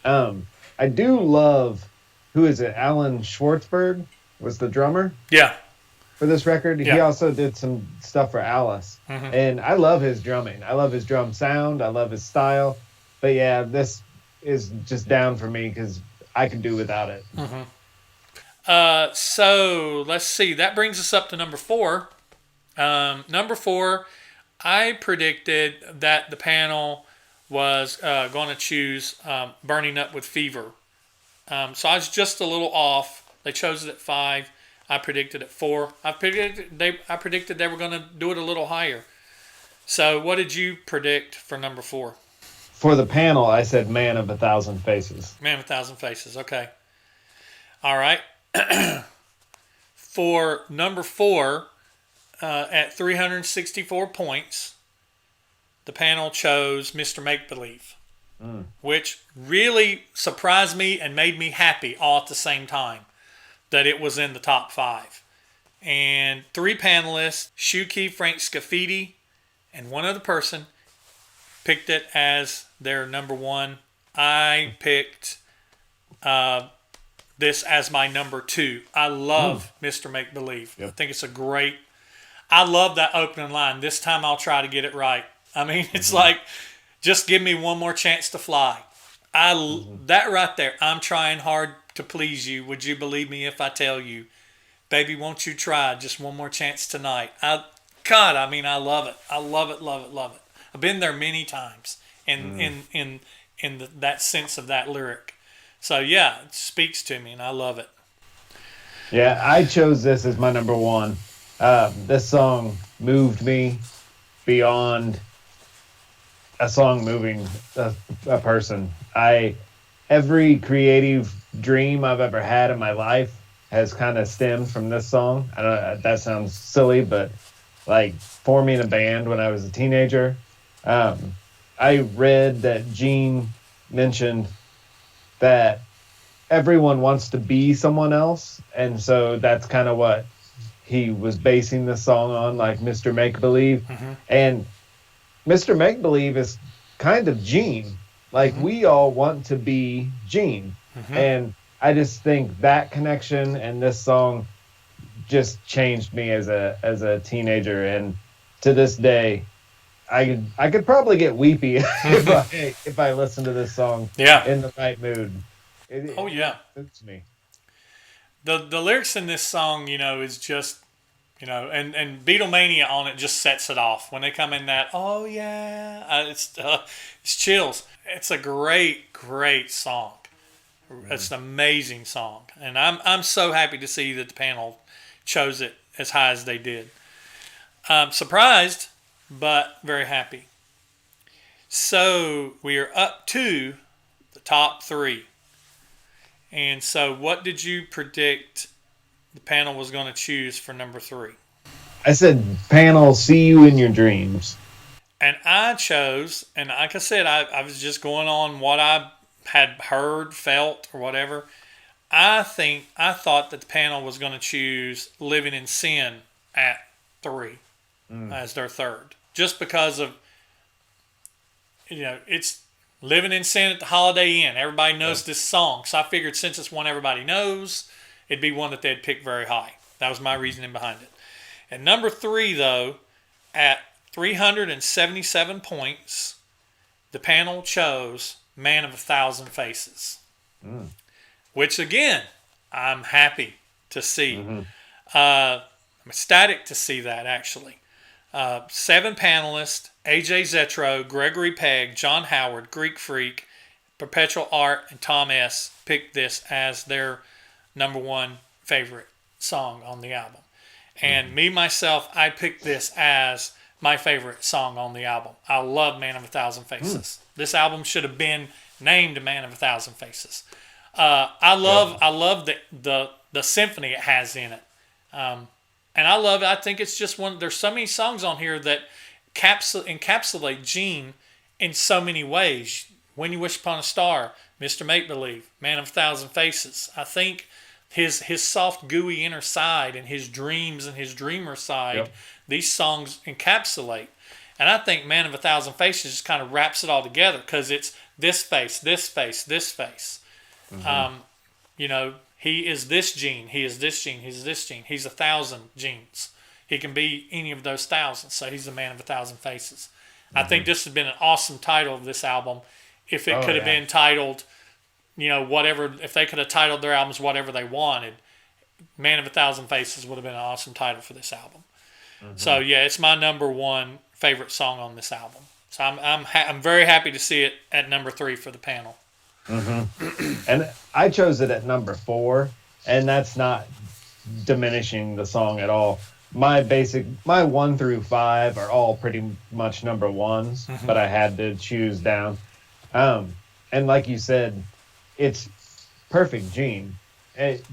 I do love, who is it? Alan Schwartzberg was the drummer. Yeah. For this record. Yeah. He also did some stuff for Alice. Mm-hmm. And I love his drumming. I love his drum sound. I love his style. But yeah, this is just down for me because I could do without it. Mm-hmm. So let's see. That brings us up to number 4. Number 4, I predicted that the panel was going to choose Burning Up with Fever. So I was just a little off. They chose it at 5. I predicted at 4. I predicted they were going to do it a little higher. So what did you predict for number 4? For the panel, I said Man of a Thousand Faces. Man of a Thousand Faces. Okay. All right. For number 4, at 364 points, the panel chose Mr. Make-Believe, which really surprised me and made me happy all at the same time that it was in the top 5. And 3 panelists, Shuki, Frank Scafidi, and one other person, picked it as their number 1. I picked this as my number 2. I love Mr. Make Believe. Yep. I think it's I love that opening line. This time I'll try to get it right. I mean, it's like, just give me one more chance to fly. That right there, I'm trying hard to please you. Would you believe me if I tell you? Baby, won't you try just one more chance tonight? I love it. I love it, love it, love it. I've been there many times in that sense of that lyric. So, yeah, it speaks to me, and I love it. Yeah, I chose this as my number 1. This song moved me beyond a song moving a person. Every creative dream I've ever had in my life has kind of stemmed from this song. I don't know, that sounds silly, but like forming a band when I was a teenager. I read that Gene mentioned that everyone wants to be someone else, and so that's kind of what he was basing this song on, like Mr. Make-Believe. Mm-hmm. And Mr. Make-Believe is kind of Gene. Like, we all want to be Gene. Mm-hmm. And I just think that connection and this song just changed me as a teenager. And to this day, I could probably get weepy if I listen to this song in the right mood. It suits me. The lyrics in this song, is just, and Beatlemania on it just sets it off. When they come in that, it's chills. It's a great, great song. It's an amazing song. And I'm so happy to see that the panel chose it as high as they did. Surprised, but very happy. So we are up to the top 3. And so what did you predict the panel was going to choose for number 3? I said, panel, see you in your dreams. And I chose, and like I said, I was just going on what I had heard, felt, or whatever. I thought that the panel was going to choose Living in Sin at 3 as their third. Just because of, it's Living in Sin at the Holiday Inn. Everybody knows this song. So I figured since it's one everybody knows, it'd be one that they'd pick very high. That was my reasoning behind it. And number 3, though, at 377 points, the panel chose Man of a Thousand Faces, which again, I'm happy to see. I'm ecstatic to see that, actually. 7 panelists: AJ Zetro, Gregory Pegg, John Howard, Greek Freak, Perpetual Art, and Tom S. picked this as their number one favorite song on the album. And me, myself, I picked this as my favorite song on the album. I love Man of a Thousand Faces. This album should have been named Man of a Thousand Faces. I love the symphony it has in it. And I love it. I think it's just there's so many songs on here that encapsulate Gene in so many ways. When You Wish Upon a Star, Mr. Make Believe, Man of a Thousand Faces. I think his soft, gooey inner side and his dreams and his dreamer side, these songs encapsulate. And I think Man of a Thousand Faces just kind of wraps it all together, because it's this face, this face, this face. You know, he is this Gene, he is this Gene, he's this Gene. He's 1,000 genes. He can be any of those thousands, so he's the Man of a Thousand Faces. I think this has been an awesome title of this album. If it could have been titled, you know, whatever, if they could have titled their albums whatever they wanted, Man of a Thousand Faces would have been an awesome title for this album. So yeah, it's my number one favorite song on this album. So I'm very happy to see it at number 3 for the panel. And I chose it at number 4, and that's not diminishing the song at all. My 1 through 5 are all pretty much number 1s, but I had to choose down. And like you said, it's perfect Gene.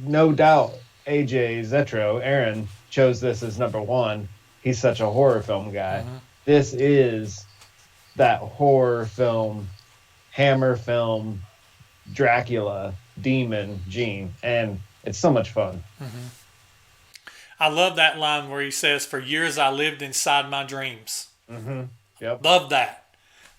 No doubt AJ Zetro, Aaron, chose this as number 1. He's such a horror film guy. This is that horror film, Hammer film, Dracula, demon Gene, and it's so much fun. I love that line where he says, "For years I lived inside my dreams." Yep. Love that.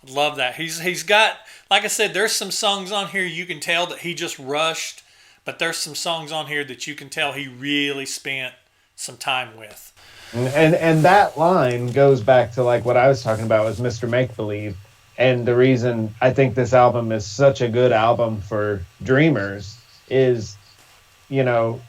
Love that. He's got, like I said, there's some songs on here you can tell that he just rushed, but there's some songs on here that you can tell he really spent some time with. And that line goes back to like what I was talking about with Mr. Make Believe. And the reason I think this album is such a good album for dreamers is, you know,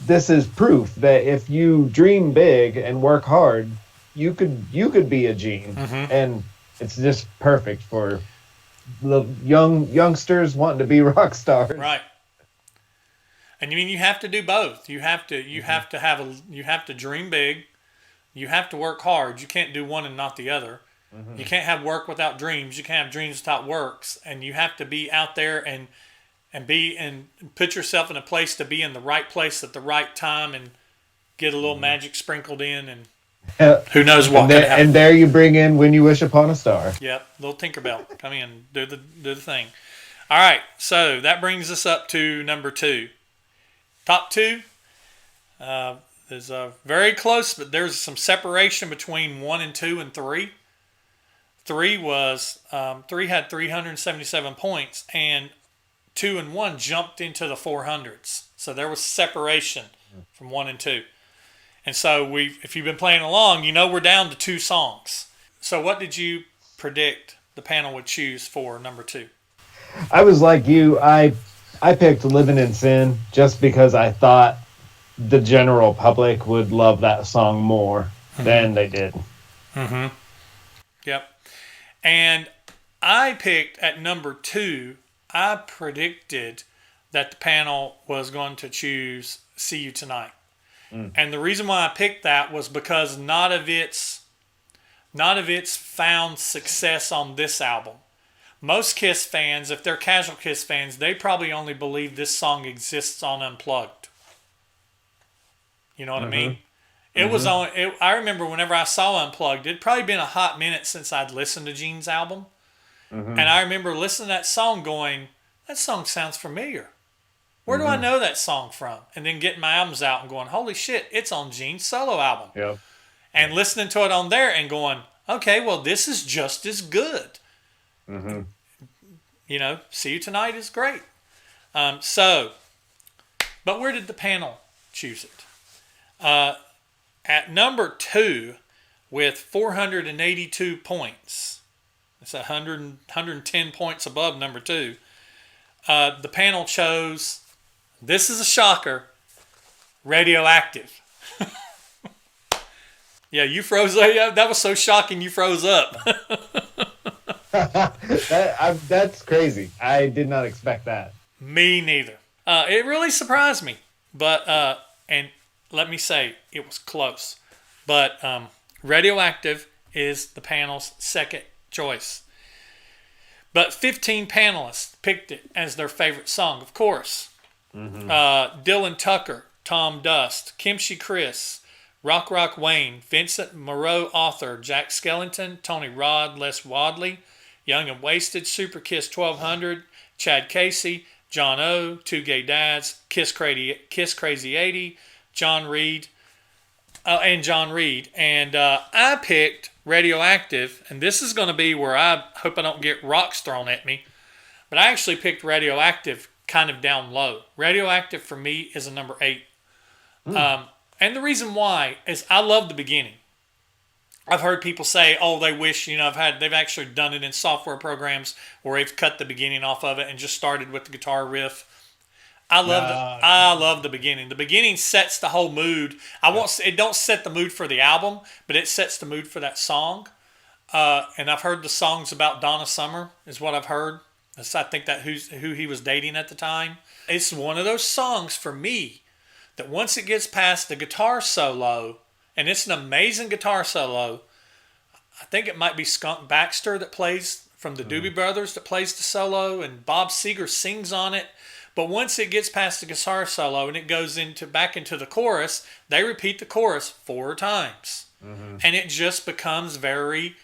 this is proof that if you dream big and work hard, you could be a Gene. And it's just perfect for the youngsters wanting to be rock stars. Right. And you have to do both. You have to dream big. You have to work hard. You can't do one and not the other. You can't have work without dreams. You can't have dreams without works. And you have to be out there and put yourself in a place to be in the right place at the right time and get a little magic sprinkled in, and who knows what can happen. And there you bring in When You Wish Upon a Star. Yep, little Tinkerbell, come in, do the thing. All right, so that brings us up to number 2. Top 2 is very close, but there's some separation between 1 and 2 and 3. 3 had 377 points, and 2 and 1 jumped into the 400s. So there was separation from 1 and 2. And so if you've been playing along, you know we're down to 2 songs. So what did you predict the panel would choose for number 2? I was like you. I picked Living in Sin just because I thought the general public would love that song more than they did. Yep. And I picked at number 2, I predicted that the panel was going to choose See You Tonight. And the reason why I picked that was because not of its found success on this album. Most Kiss fans, if they're casual Kiss fans, they probably only believe this song exists on Unplugged. You know what I mean? It was on. I remember whenever I saw Unplugged, it'd probably been a hot minute since I'd listened to Gene's album. And I remember listening to that song going, that song sounds familiar. Where do I know that song from? And then getting my albums out and going, holy shit, it's on Gene's solo album. Yep. And listening to it on there and going, okay, well, this is just as good. You know, See You Tonight is great. But where did the panel choose it? At number 2, with 482 points, It's 110 points above number 2. The panel chose, this is a shocker, Radioactive. Yeah, you froze. Yeah, that was so shocking you froze up. That's crazy. I did not expect that. Me neither. It really surprised me. But, and let me say, it was close. But Radioactive is the panel's second choice. But 15 panelists picked it as their favorite song, of course. Dylan Tucker, Tom Dust, Kimchi Chris, Rock Wayne, Vincent Moreau author, Jack Skellington, Tony Rod, Les Wadley, Young and Wasted, Super Kiss 1200, Chad Casey, John O, Two Gay Dads, Kiss Crazy 80, John Reed. And I picked Radioactive, and this is going to be where I hope I don't get rocks thrown at me, but I actually picked Radioactive kind of down low. Radioactive for me is a number 8. And the reason why is I love the beginning. I've heard people say, "Oh, they wish they've actually done it in software programs where they've cut the beginning off of it and just started with the guitar riff." I love the beginning. The beginning sets the whole mood. It don't set the mood for the album, but it sets the mood for that song. And I've heard the songs about Donna Summer is what I've heard. I think that who he was dating at the time. It's one of those songs for me that once it gets past the guitar solo, and it's an amazing guitar solo. I think it might be Skunk Baxter that plays from the Doobie Brothers that plays the solo, and Bob Seger sings on it. But once it gets past the guitar solo and it goes back into the chorus, they repeat the chorus 4 times. And it just becomes very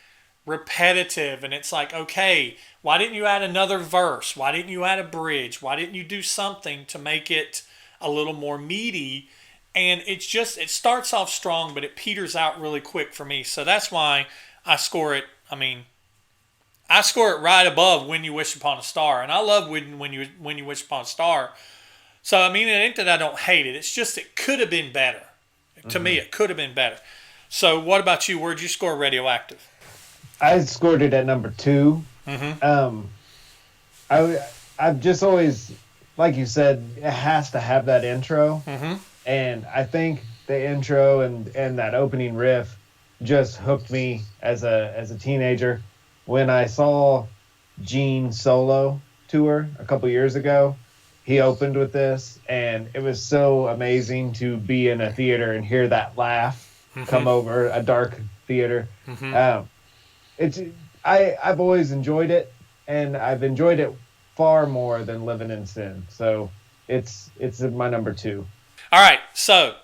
repetitive. And it's like, okay, why didn't you add another verse? Why didn't you add a bridge? Why didn't you do something to make it a little more meaty? And it starts off strong, but it peters out really quick for me. So that's why I score it. I score it right above When You Wish Upon a Star. And I love When You Wish Upon a Star. So, it ain't that I don't hate it. It's just it could have been better. To me, it could have been better. So what about you? Where'd you score Radioactive? I scored it at number 2. I've just always, like you said, it has to have that intro. And I think the intro and that opening riff just hooked me as a teenager. When I saw Gene solo tour a couple years ago, he opened with this, and it was so amazing to be in a theater and hear that laugh come over a dark theater. I've always enjoyed it, and I've enjoyed it far more than Living in Sin. So it's my number 2. All right, so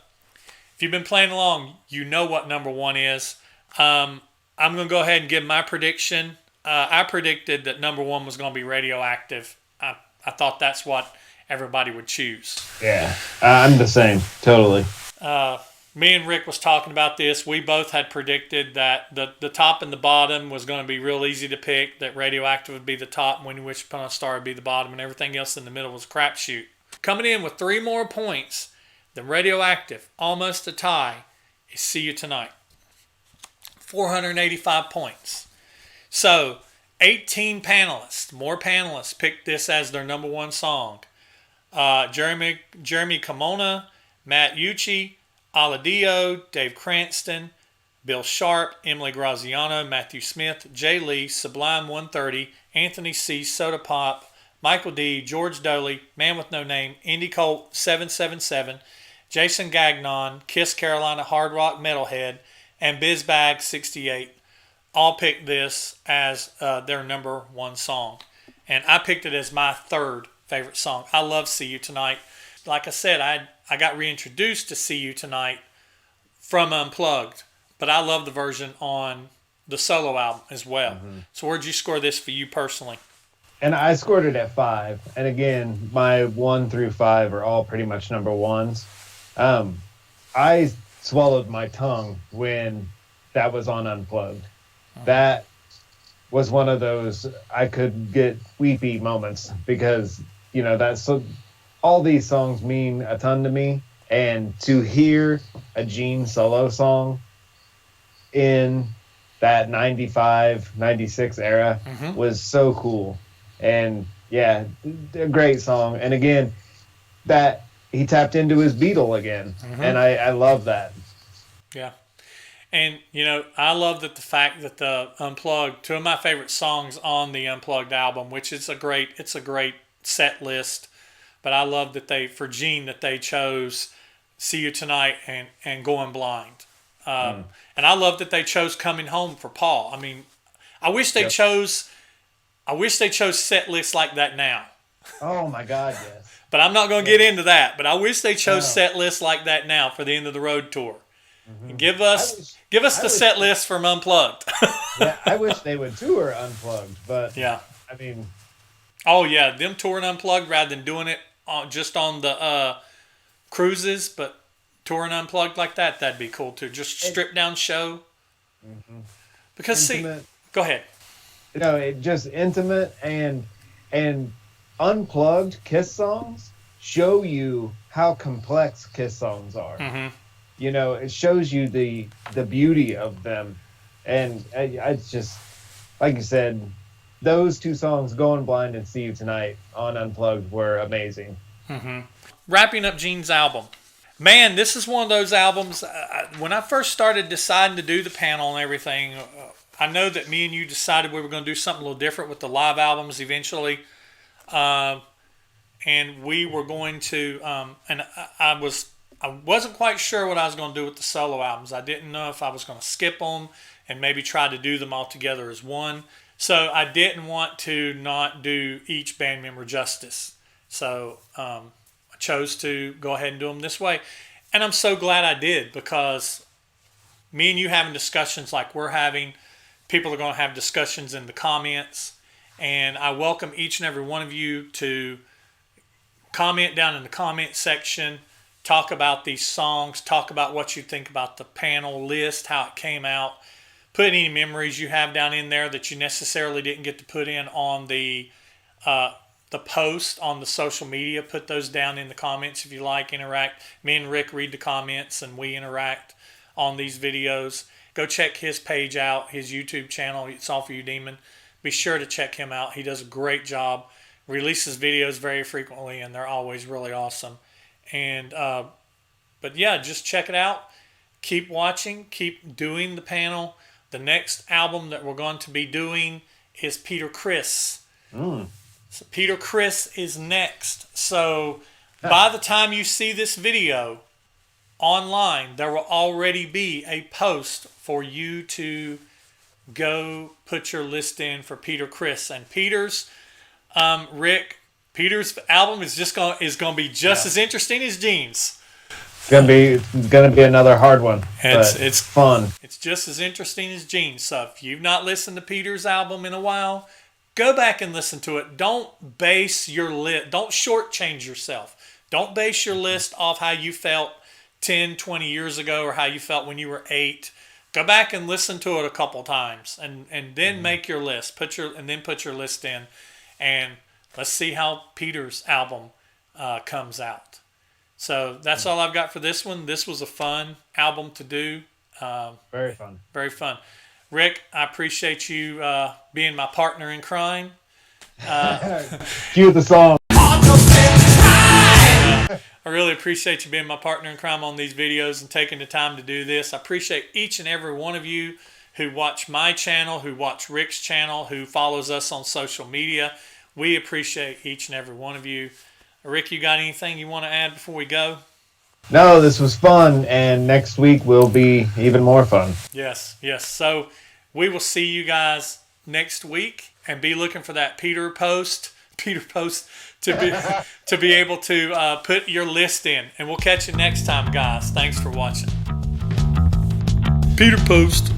if you've been playing along, you know what number 1 is. I'm going to go ahead and give my prediction. I predicted that number 1 was going to be Radioactive. I thought that's what everybody would choose. Yeah, I'm the same, totally. Me and Rick was talking about this. We both had predicted that the top and the bottom was going to be real easy to pick, that Radioactive would be the top, and When You Wish Upon a Star would be the bottom, and everything else in the middle was a crapshoot. Coming in with 3 more points than Radioactive, almost a tie, is See You Tonight. 485 points. So, 18 panelists, more panelists, picked this as their number 1 song. Jeremy Kimona, Matt Ucci, Aladio, Dave Cranston, Bill Sharp, Emily Graziano, Matthew Smith, Jay Lee, Sublime 130, Anthony C., Soda Pop, Michael D., George Doley, Man with No Name, Indy Colt 777, Jason Gagnon, Kiss Carolina Hard Rock Metalhead, and Bizbag 68 all picked this as their number 1 song. And I picked it as my 3rd favorite song. I love See You Tonight. Like I said, I got reintroduced to See You Tonight from Unplugged, but I love the version on the solo album as well. So where'd you score this for you personally? And I scored it at 5. And again, my 1 through 5 are all pretty much number 1s. I swallowed my tongue when that was on Unplugged. That was one of those I could get weepy moments because, that's so, all these songs mean a ton to me. And to hear a Gene solo song in that 95, 96 era was so cool. And yeah, a great song. And again, that he tapped into his Beatle again. And I love that. Yeah. And, you know, I love that the fact that the Unplugged, two of my favorite songs on the Unplugged album, which is it's a great set list. But I love that for Gene, that they chose See You Tonight and Going Blind. And I love that they chose Coming Home for Paul. I mean, I wish they chose set lists like that now. Oh my God, yes. But I'm not going to get into that. But I wish they chose set lists like that now for the End of the Road tour. And give us the set list from Unplugged. Yeah, I wish they would tour Unplugged, but yeah, I mean, oh yeah, them touring Unplugged rather than doing it just on the cruises, but touring Unplugged like that'd be cool too. Just strip down show. Because intimate. Go ahead. You know, it just intimate and Unplugged Kiss songs show you how complex Kiss songs are. You know, it shows you the beauty of them, and I just, like you said, those two songs, Going Blind and See You Tonight on Unplugged, were amazing. Wrapping up Gene's album. Man, this is one of those albums, when I first started deciding to do the panel and everything, I know that me and you decided we were going to do something a little different with the live albums eventually. And we were going to, and I wasn't quite sure what I was going to do with the solo albums. I didn't know if I was going to skip them and maybe try to do them all together as one. So I didn't want to not do each band member justice. So I chose to go ahead and do them this way. And I'm so glad I did, because me and you having discussions like we're having, people are going to have discussions in the comments. And I welcome each and every one of you to comment down in the comment section. Talk about these songs. Talk about what you think about the panel list, how it came out. Put any memories you have down in there that you necessarily didn't get to put in on the post on the social media. Put those down in the comments if you like. Interact. Me and Rick read the comments and we interact on these videos. Go check his page out, his YouTube channel. It's All For You Demon. Be sure to check him out. He does a great job. Releases videos very frequently, and they're always really awesome. And but yeah, just check it out. Keep watching. Keep doing the panel. The next album that we're going to be doing is Peter Criss. So Peter Criss is next. So by the time you see this video online, there will already be a post for you to go put your list in for Peter Criss. And Peter's Peter's album is going to be just as interesting as Gene's. It's gonna be another hard one. It's fun. It's just as interesting as Gene's. So if you've not listened to Peter's album in a while, go back and listen to it. Don't base your list. Don't shortchange yourself. Don't base your list off how you felt 10, 20 years ago or how you felt when you were 8. Go back and listen to it a couple times, and then make your list. Put your list in, and let's see how Peter's album comes out. So that's all I've got for this one. This was a fun album to do. Very fun. Very fun. Rick, I appreciate you being my partner in crime. Cue the song. I really appreciate you being my partner in crime on these videos and taking the time to do this. I appreciate each and every one of you who watch my channel, who watch Rick's channel, who follows us on social media. We appreciate each and every one of you. Rick, you got anything you want to add before we go? No, this was fun, and next week will be even more fun. Yes. So we will see you guys next week, and be looking for that Peter post to be able to put your list in. And we'll catch you next time, guys. Thanks for watching. Peter post.